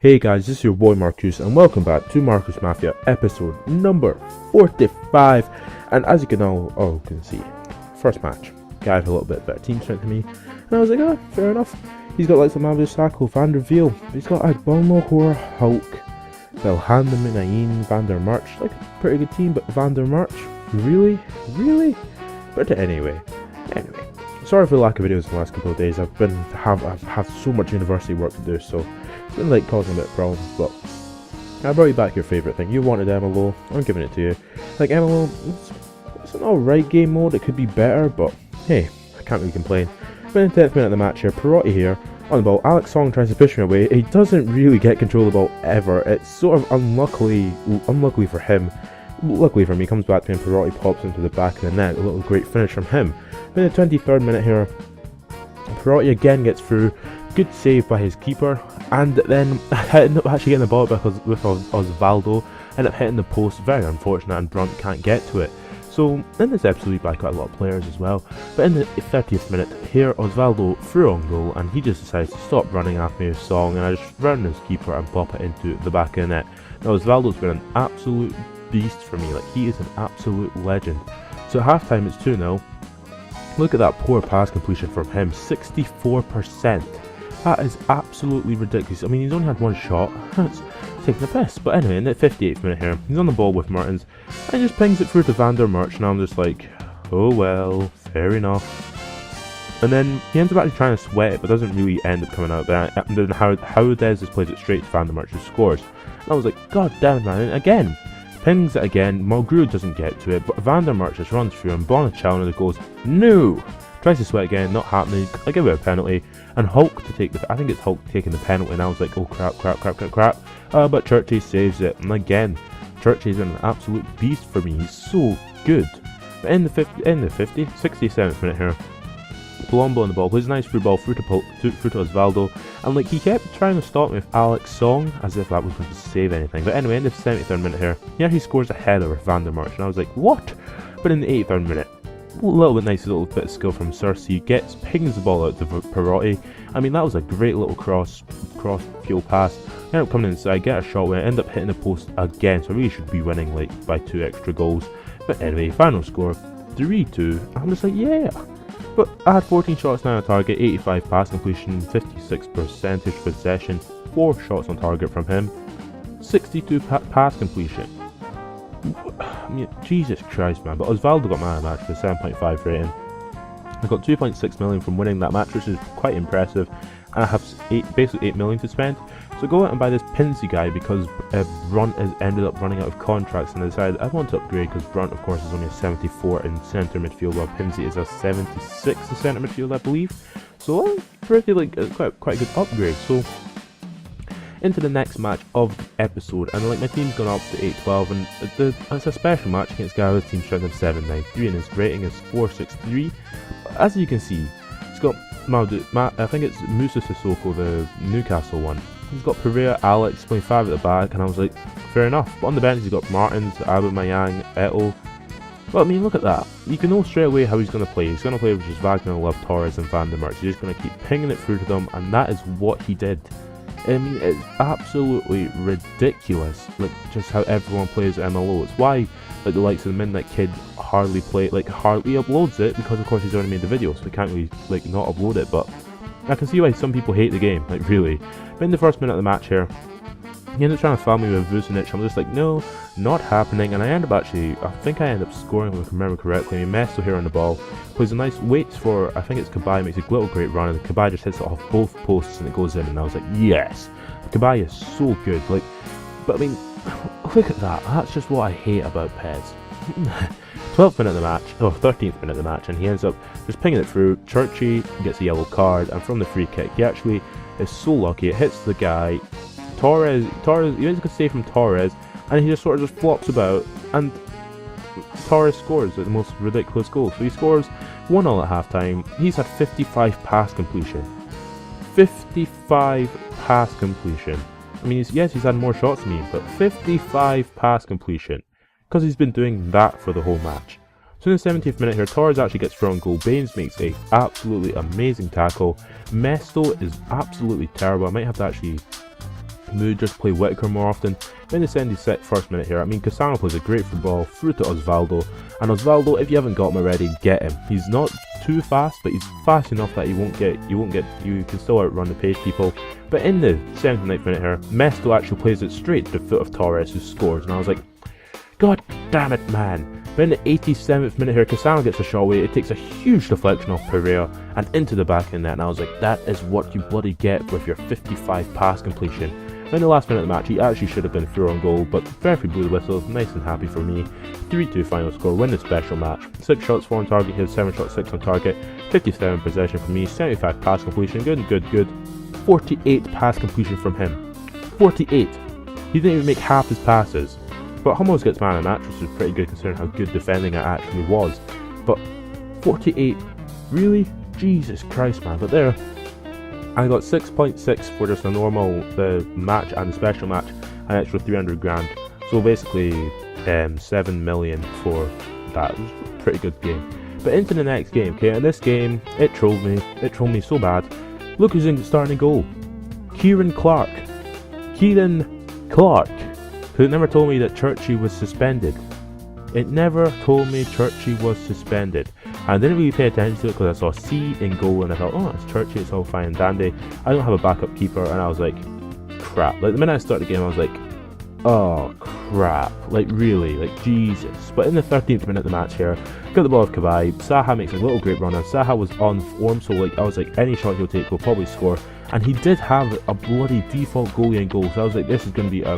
Hey guys, this is your boy Markcoos and welcome back to Markcoos Mafia episode number 45. And as you can all can see, first match, guy with a little bit better team strength than me. And I was like, oh, fair enough. He's got like some Average Sacco, Van der Veal. He's got Agbonlo, Hor, Hulk, Belhanda, Minayin, Van der March. Like a pretty good team, but Van der March? Really? But anyway. Sorry for the lack of videos in the last couple of days. I've had so much university work to do, so it's been like causing a bit of problems, but I brought you back your favourite thing. You wanted MLO, I'm giving it to you. Like MLO, it's an alright game mode, it could be better, but hey, I can't really complain. But in the 10th minute of the match here, Perotti here, on the ball, Alex Song tries to push him away. He doesn't really get control of the ball ever. It's sort of unluckily for him. Luckily for me, comes back to him, Perotti pops into the back of the net. A little great finish from him. In the 23rd minute here, Perotti again gets through. Good save by his keeper, and then ended up actually getting the ball back with Osvaldo. Ended up hitting the post, very unfortunate, and Brunt can't get to it. So in this episode we buy quite a lot of players as well. But in the 30th minute here, Osvaldo threw on goal, and he just decides to stop running after his Song, and I just round his keeper and pop it into the back of the net. Now Osvaldo's been an absolute beast for me, like he is an absolute legend. So at half time it's 2-0. Look at that poor pass completion from him, 64%. That is absolutely ridiculous. I mean, he's only had one shot. That's taking the piss. But anyway, in the 58th minute here, he's on the ball with Martins and just pings it through to Van der March, and I'm just like, oh well, fair enough. And then he ends up actually trying to sweat it, but doesn't really end up coming out. But then how Des just plays it straight to Van der March, who scores. And I was like, god damn it, man. And again, pings it again. Mulgrew doesn't get to it, but Van der March just runs through, and Bonachalna goes, no! Tries to sweat again, not happening. I give it a penalty, and Hulk to take the, I think it's Hulk taking the penalty, and I was like, oh crap. But Churchy saves it, and again, Churchy's an absolute beast for me. He's so good. But in the 67th minute here, Palombo on the ball, plays a nice through ball through to Osvaldo, and like he kept trying to stop me with Alex Song as if that was going to save anything. But anyway, in the 73rd minute here, he scores a header with Van der March, and I was like, what? But in the 83rd minute, a little bit of skill from Cersei, pings the ball out to Perotti. I mean, that was a great little cross field pass. End up coming inside, get a shot where I end up hitting the post again, so I really should be winning like by 2 extra goals. But anyway, final score 3-2. I'm just like, yeah. But I had 14 shots now on target, 85 pass completion, 56% possession, 4 shots on target from him, 62 pass completion. I mean, Jesus Christ, man. But Osvaldo got man of the match with a 7.5 rating. I got 2.6 million from winning that match, which is quite impressive. And I have basically 8 million to spend. So go out and buy this Pinsy guy because Brunt has ended up running out of contracts, and I decided I want to upgrade because Brunt, of course, is only a 74 in centre midfield, while Pinsy is a 76 in centre midfield, I believe. So pretty like quite a good upgrade. So into the next match of the episode, and like my team's gone up to 8-12, and it's a special match against Guy with team strength of 793, and his rating is 463. As you can see, he's got I think it's Musa Sissoko, the Newcastle one. He's got Pereira, Alex playing 5 at the back, and I was like, fair enough. But on the bench he's got Martins, Aubameyang, Eto'o. But I mean, look at that. You can know straight away how he's going to play. He's going to play with just Wagner, Love, Torres, and Van der March. He's just going to keep pinging it through to them, and that is what he did. I mean, it's absolutely ridiculous, like just how everyone plays MLO. It's why like the likes of the Midnight Kid hardly uploads it, because of course he's already made the video, so he can't really like not upload it. But I can see why some people hate the game, like really. But in the first minute of the match here, he ended up trying to foul me with Vucinic. I'm just like, no, not happening. And I think I end up scoring, if I remember correctly. Mesto here on the ball, plays a nice, waits for, I think it's Cabaye, makes a little great run, and Cabaye just hits it off both posts and it goes in, and I was like, yes. Cabaye is so good, like, but I mean, look at that, that's just what I hate about PES. 12th minute of the match, 13th minute of the match, and he ends up just pinging it through. Churchy gets a yellow card, and from the free kick, he actually is so lucky, it hits the guy. Torres, he makes a good save from Torres, and he just sort of flops about, and Torres scores at the most ridiculous goal. So he scores 1-0 at half time. He's had 55 pass completion. 55 pass completion. I mean, he's had more shots than me, but 55 pass completion, because he's been doing that for the whole match. So in the 70th minute here, Torres actually gets thrown goal. Baines makes a absolutely amazing tackle. Mesto is absolutely terrible. I might have to actually mood, just play Whitaker more often. In the 71st minute here, I mean, Cassano plays a great football through to Osvaldo, and Osvaldo, if you haven't got him already, get him. He's not too fast, but he's fast enough that you can still outrun the pace people. But in the 79th minute here, Mesto actually plays it straight to the foot of Torres, who scores, and I was like, God damn it, man. But in the 87th minute here, Cassano gets a shot away. It takes a huge deflection off Pereira and into the back of the net, and I was like, that is what you bloody get with your 55 pass completion. In the last minute of the match, he actually should have been through on goal, but referee blew the whistle. Nice and happy for me. 3-2 final score, win the special match. 6 shots, 4 on target, he had 7 shots, 6 on target. 57 possession for me, 75 pass completion, good. 48 pass completion from him. 48. He didn't even make half his passes. But Hummels gets man of the match, which is pretty good considering how good defending it actually was. But 48, really? Jesus Christ, man. But there, I got 6.6 for just a normal match and the special match, an extra 300 grand. So basically 7 million for that. It was a pretty good game. But into the next game, okay, and this game, it trolled me so bad. Look who's in starting goal. Kieran Clark. Who never told me that Churchy was suspended. It never told me Churchy was suspended. I didn't really pay attention to it because I saw C in goal and I thought, oh, it's Churchy, it's all fine and dandy. I don't have a backup keeper, and I was like, crap. Like the minute I started the game, I was like, oh crap. Like really, like Jesus. But in the 13th minute of the match here, got the ball of Kabai. Saha makes a little great run, and Saha was on form, so like I was like, any shot he'll take will probably score. And he did have a bloody default goalie in goal, so I was like, this is going to be a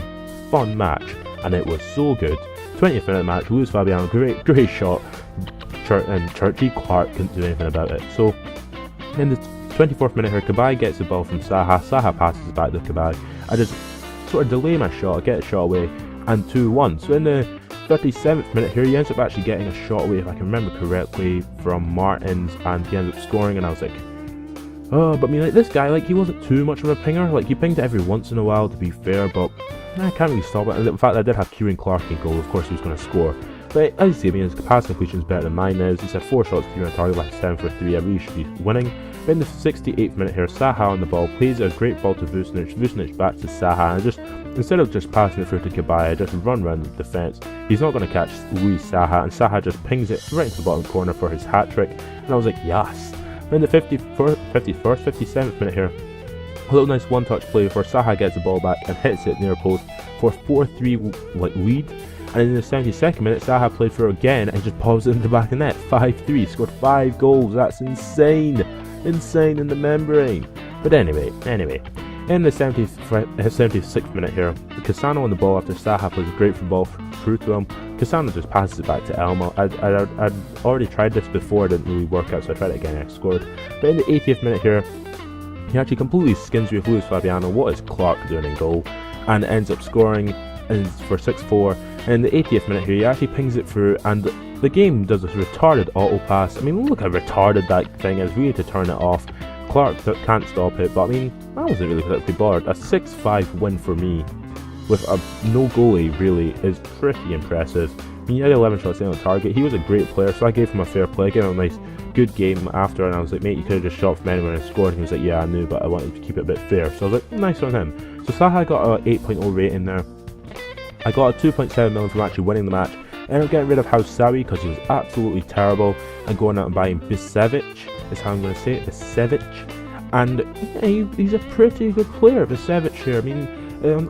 fun match, and it was so good. 20th minute of the match, Luis Fabiano, great shot, and Churchy Clark couldn't do anything about it. So in the 24th minute here, Kabai gets the ball from Saha passes back to Kabai. I just sort of delay my shot, get a shot away, and 2-1. So in the 37th minute here, he ends up actually getting a shot away, if I can remember correctly, from Martins, and he ends up scoring, and I was like, oh, but I mean, like, this guy, like, he wasn't too much of a pinger. Like, he pinged it every once in a while, to be fair, but I can't really stop it. And in fact, I did have Kieran Clark in goal. Of course, he was going to score. But as you see, I mean, his pass completion is better than mine is. He's had 4 shots, 3 on target, like 7 for 3. I really should be winning. But in the 68th minute here, Saha on the ball, plays a great ball to Vucinic back to Saha, and just, instead of just passing it through to Kabaya, just run around the defence. He's not going to catch Luis Saha, and Saha just pings it right into the bottom corner for his hat-trick. And I was like, yes. In the 57th minute here, a little nice one-touch play where Saha gets the ball back and hits it near post for 4-3 like lead. And in the 72nd minute, Saha played through again and just pops it into the back of the net. 5-3, scored 5 goals. That's insane in the membrane. But anyway, in the 76th minute here, Cassano on the ball after Saha plays a great football through to him. Cassano just passes it back to Elmo. I'd already tried this before, it didn't really work out, so I tried it again and I scored. But in the 80th minute here, he actually completely skins with Luis Fabiano. What is Clark doing in goal? And ends up scoring for 6-4. And in the 80th minute here, he actually pings it through, and the game does this retarded auto pass. I mean, look how retarded that thing is. We had to turn it off. Clark can't stop it, but I mean, I wasn't really particularly bothered. A 6-5 win for me with a no goalie really is pretty impressive. I mean, he had 11 shots in on target. He was a great player, so I gave him a fair play, gave him a nice good game after, and I was like, mate, you could have just shot from anywhere and scored. And he was like, yeah, I knew, but I wanted to keep it a bit fair. So I was like, nice on him. So Saha got a 8.0 rating there. I got a 2.7 million from actually winning the match. I ended up getting rid of Hausawi because he was absolutely terrible, and going out and buying Bisevic, is how I'm going to say it, Bisevic. And yeah, he's a pretty good player, Bisevic here. I mean,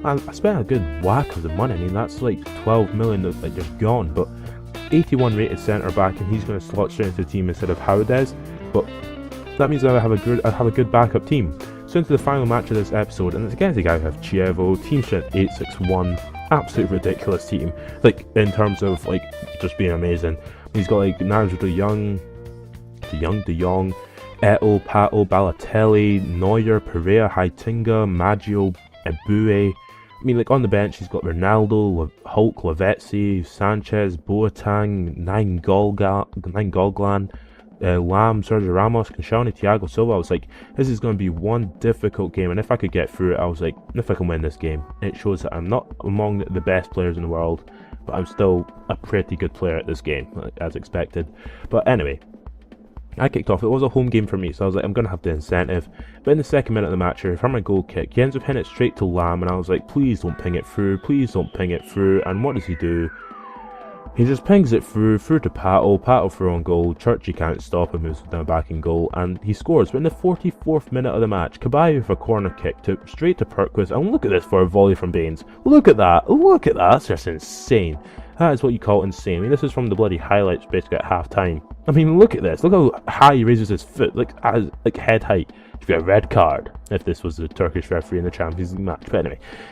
I spent a good whack of the money. I mean, that's like 12 million that's like just gone. But 81 rated centre back, and he's going to slot straight into the team instead of Howdes. But that means I have a good backup team. So into the final match of this episode, and it's against the guy who have Chievo, team strength 861. Absolutely ridiculous team, like in terms of like just being amazing. He's got like Nigel De Jong, Eto, Pato, Balotelli, Neuer, Pereira, Heitinga, Maggio, Ebue. I mean, like on the bench, he's got Ronaldo, Hulk, Lavezzi, Sanchez, Boateng, Nainggolan, Lam, Sergio Ramos, Koscielny, Thiago Silva. I was like, this is going to be one difficult game, and if I could get through it, I was like, if I can win this game, it shows that I'm not among the best players in the world, but I'm still a pretty good player at this game, as expected. But anyway, I kicked off. It was a home game for me, so I was like, I'm going to have the incentive. But in the second minute of the match here, from my goal kick, he ends up hitting it straight to Lamb, and I was like, please don't ping it through, please don't ping it through. And what does he do? He just pings it through to Pato through on goal. Churchy can't stop him, who's down back in goal, and he scores. But in the 44th minute of the match, Caballo with a corner kick straight to Markcoos, and look at this for a volley from Baines. Look at that, that's just insane. That is what you call insane. I mean, this is from the bloody highlights basically at half time. I mean, look at this. Look how high he raises his foot, like head height. Should be a red card if this was the Turkish referee in the Champions League match. But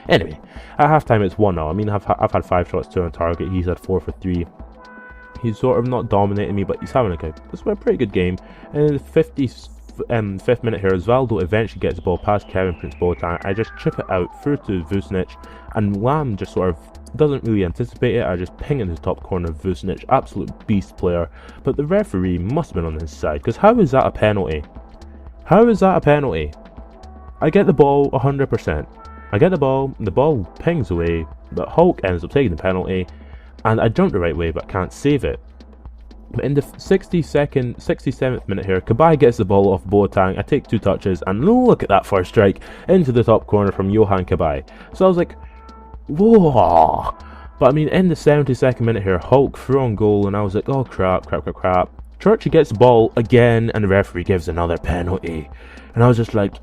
anyway, at half time it's 1-0. I mean, I've had 5 shots, 2 on target. He's had 4 for 3. He's sort of not dominating me, but he's having a pretty good game. And in the 55th minute here, Osvaldo eventually gets the ball past Kevin Prince Boateng. I just chip it out through to Vucinic, and Lamb just sort of doesn't really anticipate it. I just ping in the top corner of Vucinic, absolute beast player. But the referee must have been on his side, because how is that a penalty? How is that a penalty? I get the ball 100%. I get the ball pings away, but Hulk ends up taking the penalty, and I jump the right way but can't save it. But in the 67th minute here, Caballo gets the ball off Boateng. I take 2 touches, and look at that first strike into the top corner from Johan Caballo. So I was like, whoa. But I mean, in the 72nd minute here, Hulk threw on goal, and I was like, oh crap. Churchy gets the ball again, and the referee gives another penalty. And I was just like,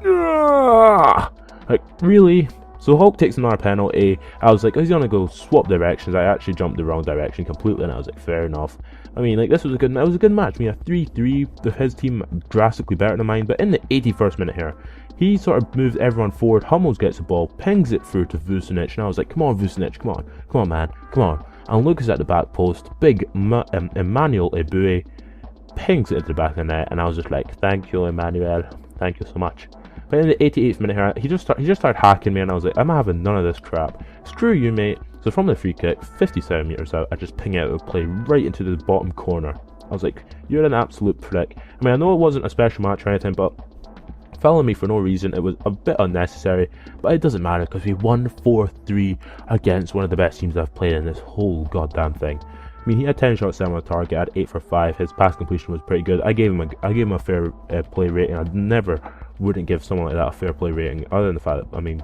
ugh! Like, really? So Hulk takes another penalty. I was like, he's gonna go swap directions. I actually jumped the wrong direction completely, and I was like, fair enough. I mean, like, this was a good match. I mean, a 3-3 with his team drastically better than mine. But in the 81st minute here, he sort of moves everyone forward. Hummels gets the ball, pings it through to Vucinic, and I was like, come on, Vucinic, come on, man, come on. And Lucas at the back post, big Emmanuel Eboué pings it into the back of the net, and I was just like, thank you, Emmanuel, thank you so much. But in the 88th minute here, he just started hacking me, and I was like, I'm having none of this crap. Screw you, mate. So from the free kick, 57 metres out, I just ping out of play right into the bottom corner. I was like, you're an absolute prick. I mean, I know it wasn't a special match or anything, but fouling me for no reason, it was a bit unnecessary, but it doesn't matter because we won 4-3 against one of the best teams I've played in this whole goddamn thing. I mean, he had 10 shots, 7 on target, I had 8 for 5. His pass completion was pretty good. I gave him a fair play rating. I never wouldn't give someone like that a fair play rating, other than the fact that, I mean,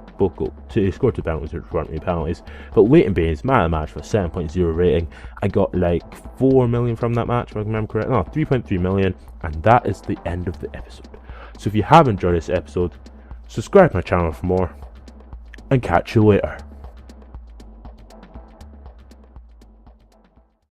he scored 2 penalties, which weren't really penalties. But Leighton Baines, man of the match, for a 7.0 rating. I got like 4 million from that match, if I remember correctly. No, 3.3 million, and that is the end of the episode. So if you have enjoyed this episode, subscribe to my channel for more, and catch you later.